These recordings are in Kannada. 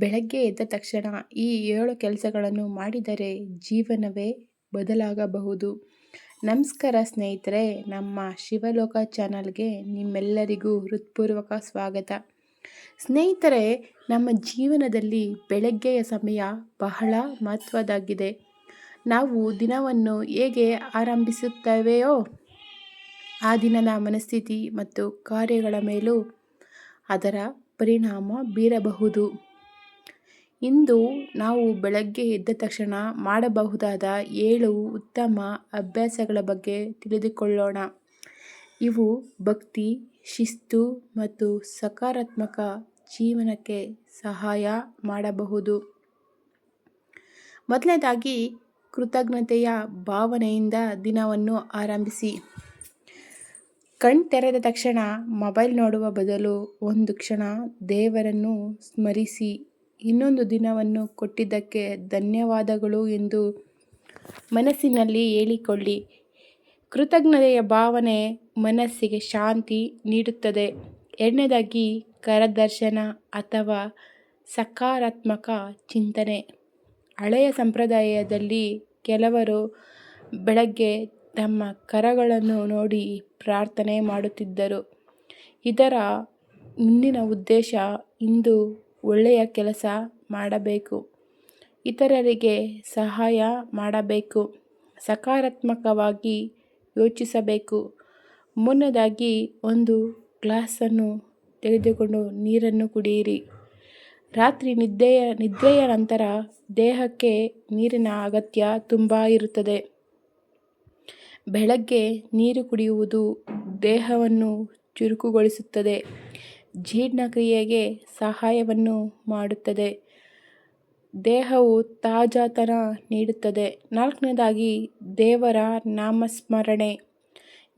ಬೆಳಗ್ಗೆ ಎದ್ದ ತಕ್ಷಣ ಈ 7 ಕೆಲಸಗಳನ್ನು ಮಾಡಿದರೆ ಜೀವನವೇ ಬದಲಾಗಬಹುದು. ನಮಸ್ಕಾರ ಸ್ನೇಹಿತರೆ, ನಮ್ಮ ಶಿವಲೋಕ ಚಾನಲ್ಗೆ ನಿಮ್ಮೆಲ್ಲರಿಗೂ ಹೃತ್ಪೂರ್ವಕ ಸ್ವಾಗತ. ಸ್ನೇಹಿತರೆ, ನಮ್ಮ ಜೀವನದಲ್ಲಿ ಬೆಳಗ್ಗೆಯ ಸಮಯ ಬಹಳ ಮಹತ್ವದ್ದಾಗಿದೆ. ನಾವು ದಿನವನ್ನು ಹೇಗೆ ಆರಂಭಿಸುತ್ತೇವೆಯೋ ಆ ದಿನದ ಮನಸ್ಥಿತಿ ಮತ್ತು ಕಾರ್ಯಗಳ ಮೇಲೂ ಅದರ ಪರಿಣಾಮ ಬೀರಬಹುದು. ಇಂದು ನಾವು ಬೆಳಗ್ಗೆ ಎದ್ದ ತಕ್ಷಣ ಮಾಡಬಹುದಾದ 7 ಉತ್ತಮ ಅಭ್ಯಾಸಗಳ ಬಗ್ಗೆ ತಿಳಿದುಕೊಳ್ಳೋಣ. ಇವು ಭಕ್ತಿ, ಶಿಸ್ತು ಮತ್ತು ಸಕಾರಾತ್ಮಕ ಜೀವನಕ್ಕೆ ಸಹಾಯ ಮಾಡಬಹುದು. ಮೊದಲನೇದಾಗಿ, ಕೃತಜ್ಞತೆಯ ಭಾವನೆಯಿಂದ ದಿನವನ್ನು ಆರಂಭಿಸಿ. ಕಣ್ತೆರೆದ ತಕ್ಷಣ ಮೊಬೈಲ್ ನೋಡುವ ಬದಲು ಒಂದು ಕ್ಷಣ ದೇವರನ್ನು ಸ್ಮರಿಸಿ, ಇನ್ನೊಂದು ದಿನವನ್ನು ಕೊಟ್ಟಿದ್ದಕ್ಕೆ ಧನ್ಯವಾದಗಳು ಎಂದು ಮನಸ್ಸಿನಲ್ಲಿ ಹೇಳಿಕೊಳ್ಳಿ. ಕೃತಜ್ಞತೆಯ ಭಾವನೆ ಮನಸ್ಸಿಗೆ ಶಾಂತಿ ನೀಡುತ್ತದೆ. ಎರಡನೇದಾಗಿ, ಕರದರ್ಶನ ಅಥವಾ ಸಕಾರಾತ್ಮಕ ಚಿಂತನೆ. ಹಳೆಯ ಸಂಪ್ರದಾಯದಲ್ಲಿ ಕೆಲವರು ಬೆಳಗ್ಗೆ ತಮ್ಮ ಕರಗಳನ್ನು ನೋಡಿ ಪ್ರಾರ್ಥನೆ ಮಾಡುತ್ತಿದ್ದರು. ಇದರ ಮುಂದಿನ ಉದ್ದೇಶ ಇಂದು ಒಳ್ಳೆಯ ಕೆಲಸ ಮಾಡಬೇಕು, ಇತರರಿಗೆ ಸಹಾಯ ಮಾಡಬೇಕು, ಸಕಾರಾತ್ಮಕವಾಗಿ ಯೋಚಿಸಬೇಕು. ಮೂರನೇದಾಗಿ, ಒಂದು ಗ್ಲಾಸನ್ನು ತೆಗೆದುಕೊಂಡು ನೀರನ್ನು ಕುಡಿಯಿರಿ. ರಾತ್ರಿ ನಿದ್ರೆಯ ನಂತರ ದೇಹಕ್ಕೆ ನೀರಿನ ಅಗತ್ಯ ತುಂಬ ಇರುತ್ತದೆ. ಬೆಳಗ್ಗೆ ನೀರು ಕುಡಿಯುವುದು ದೇಹವನ್ನು ಚುರುಕುಗೊಳಿಸುತ್ತದೆ, ಜೀರ್ಣಕ್ರಿಯೆಗೆ ಸಹಾಯವನ್ನು ಮಾಡುತ್ತದೆ, ದೇಹವು ತಾಜಾತನ ನೀಡುತ್ತದೆ. ನಾಲ್ಕನೇದಾಗಿ, ದೇವರ ನಾಮಸ್ಮರಣೆ.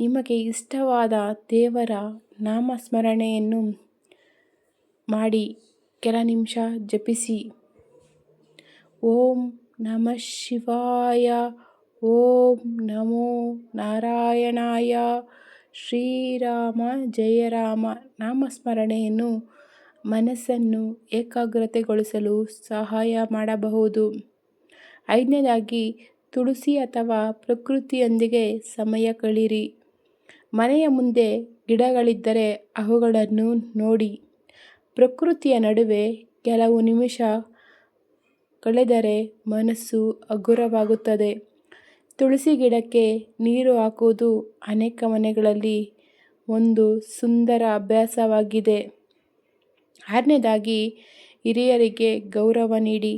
ನಿಮಗೆ ಇಷ್ಟವಾದ ದೇವರ ನಾಮಸ್ಮರಣೆಯನ್ನು ಮಾಡಿ ಕೆಲ ನಿಮಿಷ ಜಪಿಸಿ. ಓಂ ನಮಃ ಶಿವಾಯ, ಓಂ ನಮೋ ನಾರಾಯಣಾಯ, ಶ್ರೀರಾಮ ಜಯ ರಾಮ ನಾಮಸ್ಮರಣೆಯನ್ನು ಮನಸ್ಸನ್ನು ಏಕಾಗ್ರತೆಗೊಳಿಸಲು ಸಹಾಯ ಮಾಡಬಹುದು. ಐದನೇದಾಗಿ, ತುಳಸಿ ಅಥವಾ ಪ್ರಕೃತಿಯೊಂದಿಗೆ ಸಮಯ ಕಳೆಯಿರಿ. ಮನೆಯ ಮುಂದೆ ಗಿಡಗಳಿದ್ದರೆ ಅವುಗಳನ್ನು ನೋಡಿ. ಪ್ರಕೃತಿಯ ನಡುವೆ ಕೆಲವು ನಿಮಿಷ ಕಳೆದರೆ ಮನಸ್ಸು ಹಗುರವಾಗುತ್ತದೆ. ತುಳಸಿ ಗಿಡಕ್ಕೆ ನೀರು ಹಾಕುವುದು ಅನೇಕ ಮನೆಗಳಲ್ಲಿ ಒಂದು ಸುಂದರ ಅಭ್ಯಾಸವಾಗಿದೆ. ಆರನೇದಾಗಿ, ಹಿರಿಯರಿಗೆ ಗೌರವ ನೀಡಿ.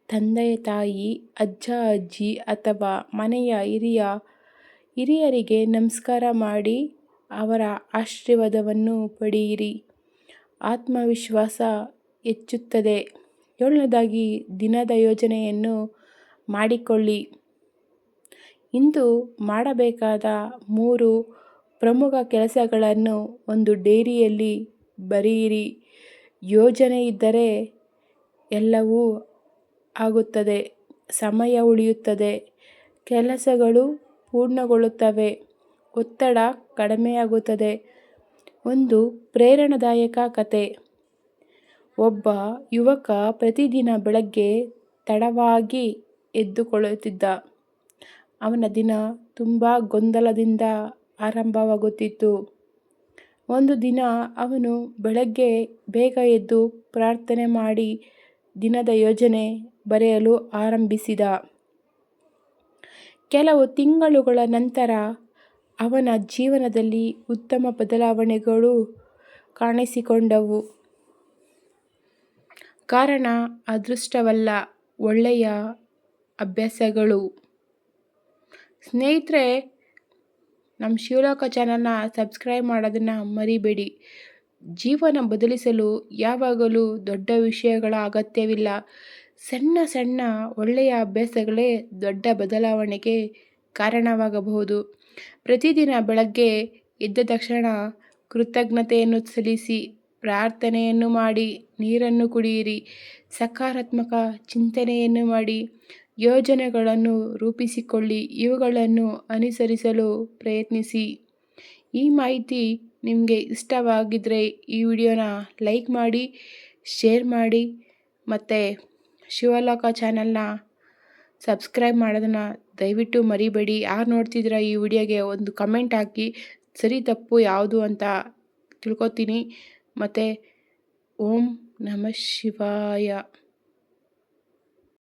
ತಂದೆ ತಾಯಿ, ಅಜ್ಜ ಅಜ್ಜಿ ಅಥವಾ ಮನೆಯ ಹಿರಿಯರಿಗೆ ನಮಸ್ಕಾರ ಮಾಡಿ ಅವರ ಆಶೀರ್ವಾದವನ್ನು ಪಡೆಯಿರಿ. ಆತ್ಮವಿಶ್ವಾಸ ಹೆಚ್ಚುತ್ತದೆ. ಏಳನೇದಾಗಿ, ದಿನದ ಯೋಜನೆಯನ್ನು ಮಾಡಿಕೊಳ್ಳಿ. ಇಂದು ಮಾಡಬೇಕಾದ 3 ಪ್ರಮುಖ ಕೆಲಸಗಳನ್ನು ಒಂದು ಡೈರಿಯಲ್ಲಿ ಬರೆಯಿರಿ. ಯೋಜನೆ ಇದ್ದರೆ ಎಲ್ಲವೂ ಆಗುತ್ತದೆ, ಸಮಯ ಉಳಿಯುತ್ತದೆ, ಕೆಲಸಗಳು ಪೂರ್ಣಗೊಳ್ಳುತ್ತವೆ, ಒತ್ತಡ ಕಡಿಮೆಯಾಗುತ್ತದೆ. ಒಂದು ಪ್ರೇರಣಾದಾಯಕ ಕಥೆ. ಒಬ್ಬ ಯುವಕ ಪ್ರತಿದಿನ ಬೆಳಗ್ಗೆ ತಡವಾಗಿ ಎದ್ದುಕೊಳ್ಳುತ್ತಿದ್ದ. ಅವನ ದಿನ ತುಂಬ ಗೊಂದಲದಿಂದ ಆರಂಭವಾಗುತ್ತಿತ್ತು. ಒಂದು ದಿನ ಅವನು ಬೆಳಗ್ಗೆ ಬೇಗ ಎದ್ದು ಪ್ರಾರ್ಥನೆ ಮಾಡಿ ದಿನದ ಯೋಜನೆ ಬರೆಯಲು ಆರಂಭಿಸಿದ. ಕೆಲವು ತಿಂಗಳುಗಳ ನಂತರ ಅವನ ಜೀವನದಲ್ಲಿ ಉತ್ತಮ ಬದಲಾವಣೆಗಳು ಕಾಣಿಸಿಕೊಂಡವು. ಕಾರಣ ಅದೃಷ್ಟವಲ್ಲ, ಒಳ್ಳೆಯ ಅಭ್ಯಾಸಗಳು. ಸ್ನೇಹಿತರೆ, ನಮ್ಮ ಶಿವಲೋಕ ಚಾನಲ್ನ ಸಬ್ಸ್ಕ್ರೈಬ್ ಮಾಡೋದನ್ನು ಮರಿಬೇಡಿ. ಜೀವನ ಬದಲಿಸಲು ಯಾವಾಗಲೂ ದೊಡ್ಡ ವಿಷಯಗಳ ಅಗತ್ಯವಿಲ್ಲ. ಸಣ್ಣ ಸಣ್ಣ ಒಳ್ಳೆಯ ಅಭ್ಯಾಸಗಳೇ ದೊಡ್ಡ ಬದಲಾವಣೆಗೆ ಕಾರಣವಾಗಬಹುದು. ಪ್ರತಿದಿನ ಬೆಳಗ್ಗೆ ಎದ್ದ ತಕ್ಷಣ ಕೃತಜ್ಞತೆಯನ್ನು ಸಲ್ಲಿಸಿ, ಪ್ರಾರ್ಥನೆಯನ್ನು ಮಾಡಿ, ನೀರನ್ನು ಕುಡಿಯಿರಿ, ಸಕಾರಾತ್ಮಕ ಚಿಂತನೆಯನ್ನು ಮಾಡಿ, ಯೋಜನೆಗಳನ್ನು ರೂಪಿಸಿಕೊಳ್ಳಿ. ಇವುಗಳನ್ನು ಅನುಸರಿಸಲು ಪ್ರಯತ್ನಿಸಿ. ಈ ಮಾಹಿತಿ ನಿಮಗೆ ಇಷ್ಟವಾಗಿದ್ದರೆ ಈ ವಿಡಿಯೋನ ಲೈಕ್ ಮಾಡಿ, ಶೇರ್ ಮಾಡಿ ಮತ್ತು ಶಿವಲೋಕ ಚಾನಲ್ನ ಸಬ್ಸ್ಕ್ರೈಬ್ ಮಾಡೋದನ್ನು ದಯವಿಟ್ಟು ಮರಿಬೇಡಿ. ಯಾರು ನೋಡ್ತಿದ್ದೀರಾ ಈ ವಿಡಿಯೋಗೆ ಒಂದು ಕಮೆಂಟ್ ಹಾಕಿ, ಸರಿ ತಪ್ಪು ಯಾವುದು ಅಂತ ತಿಳ್ಕೊತೀನಿ. ಮತ್ತು ಓಂ ನಮಃ ಶಿವಾಯ.